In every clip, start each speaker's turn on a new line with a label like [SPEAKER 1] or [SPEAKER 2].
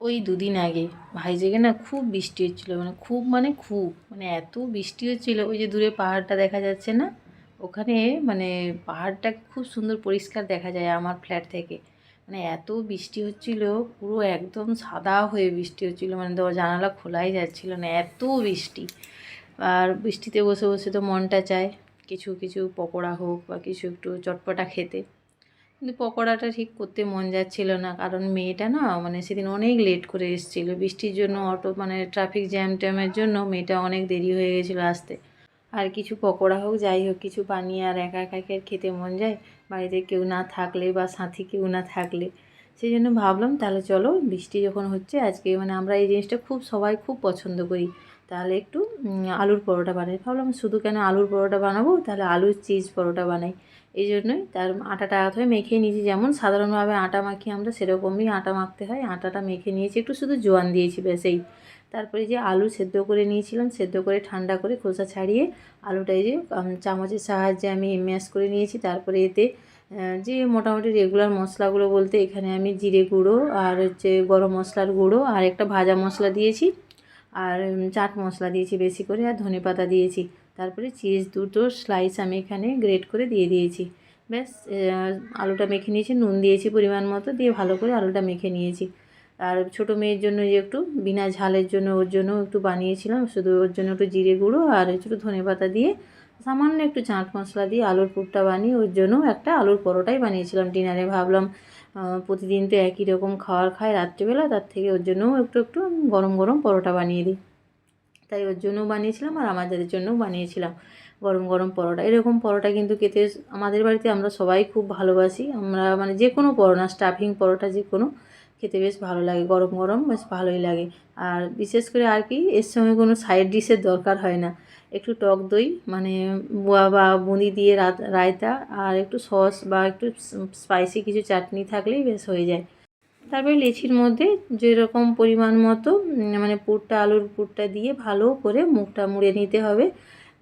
[SPEAKER 1] ওই দুদিন আগে ভাইজ্যাগে না খুব বৃষ্টি হচ্ছিলো, খুব এত বৃষ্টি হচ্ছিলো। ওই যে দূরে পাহাড়টা দেখা যাচ্ছে না, ওখানে পাহাড়টা খুব সুন্দর পরিষ্কার দেখা যায় আমার ফ্ল্যাট থেকে। এত বৃষ্টি হচ্ছিলো, পুরো একদম সাদা হয়ে বৃষ্টি হচ্ছিলো, জানালা খোলাই যাচ্ছিলো না, এত বৃষ্টি। আর বৃষ্টিতে বসে বসে তো মনটা চায় কিছু কিছু পকোড়া হোক বা কিছু একটু চটপটা খেতে, কিন্তু পকোড়াটা ঠিক করতে মন যাচ্ছিল না, কারণ মেয়েটা না সেদিন অনেক লেট করে এসেছিলো বৃষ্টির জন্য। অটো ট্রাফিক জ্যাম ট্যামের জন্য মেয়েটা অনেক দেরি হয়ে গেছিলো আসতে। আর কিছু পকোড়া হোক যাই হোক কিছু বানিয়ে আর একা একা খেতে মন যায়, বাড়িতে কেউ না থাকলে বা সাথী কেউ না থাকলে। সেই জন্য ভাবলাম তাহলে চলো বৃষ্টি যখন হচ্ছে আজকে আমরা এই জিনিসটা সবাই খুব পছন্দ করি, তাহলে একটু আলুর পরোটা বানাই। ভাবলাম শুধু কেন আলুর পরোটা বানাবো, তাহলে আলুর চিজ পরোটা বানাই। এই জন্যই তার আটাটা ধরে মেখে নিয়েছি, যেমন সাধারণভাবে আটা মাখি আমরা সেরকমই আটা মাখতে হয়। আটাটা মেখে নিয়েছি, একটু শুধু জোয়ান দিয়েছি ব্যাস এই। তারপরে যে আলু সেদ্ধ করে নিয়েছিলাম, সেদ্ধ করে ঠান্ডা করে খোসা ছাড়িয়ে আলুটা এই যে চামচের সাহায্যে আমি ম্যাশ করে নিয়েছি। তারপরে এতে যে মোটামুটি রেগুলার মশলাগুলো বলতে এখানে আমি জিরে গুঁড়ো আর গরম মশলার গুঁড়ো আর একটা ভাজা মশলা দিয়েছি, আর চাট মশলা দিয়েছি বেশি করে, আর ধনেপাতা দিয়েছি। তারপরে চিজ দুটো স্লাইস আমি এখানে গ্রেট করে দিয়ে দিয়েছি। ব্যাস আলুটা মেখে নিয়েছি, নুন দিয়েছি পরিমাণ মতো, দিয়ে ভালো করে আলুটা মেখে নিয়েছি। আর ছোটো মেয়ের জন্য যে একটু বিনা ঝালের জন্য ওর জন্য একটু বানিয়েছিলাম, শুধু ওর জন্য একটু জিরে গুঁড়ো আর একটু ধনেপাতা দিয়ে সামান্য একটু চাট মশলা দিয়ে আলুর পুরটা বানিয়ে ওর জন্য একটা আলুর পরোটাই বানিয়েছিলাম ডিনারে। ভাবলাম প্রতিদিন তো একই রকম খাবার খায় রাত্রিবেলা, তার থেকে ওর জন্যও একটু একটু গরম গরম পরোটা বানিয়ে দিই। তাই ওর জন্যও বানিয়েছিলাম আর আমাদের জন্যও বানিয়েছিলাম গরম গরম পরোটা। এরকম পরোটা কিন্তু খেতে আমাদের বাড়িতে আমরা সবাই খুব ভালোবাসি। আমরা যে কোনো পরোটা, স্টাফিং পরোটা যে কোনো খেতে বেশ ভালো লাগে, গরম গরম বেশ ভালোই লাগে। আর বিশেষ করে আর কি এর সঙ্গে কোনো সাইড ডিশের দরকার হয় না, একটু টক দই বা বুঁদি দিয়ে রায়তা আর একটু সস বা একটু স্পাইসি কিছু চাটনি থাকলেই বেশ হয়ে যায়। তারপরে লেচির মধ্যে যেরকম পরিমাণ মতো পুরটা আলুর পুরটা দিয়ে ভালো করে মুখটা মুড়ে নিতে হবে।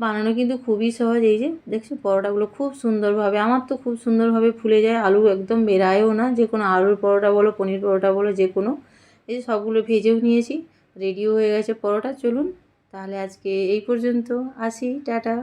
[SPEAKER 1] বানানো কিন্তু খুবই সহজ। এই যে দেখছো পরোটাগুলো খুব সুন্দরভাবে, আমার তো খুব সুন্দরভাবে ফুলে যায়, আলু একদম বেরায়ও না। যে কোনো আলুর পরোটা বলো, পনির পরোটা বলো, যে কোনো। এই যে সবগুলো ভেজেও নিয়েছি, রেডিও হয়ে গেছে পরোটা। চলুন তাহলে আজকে এই পর্যন্ত, আসি, টাটা।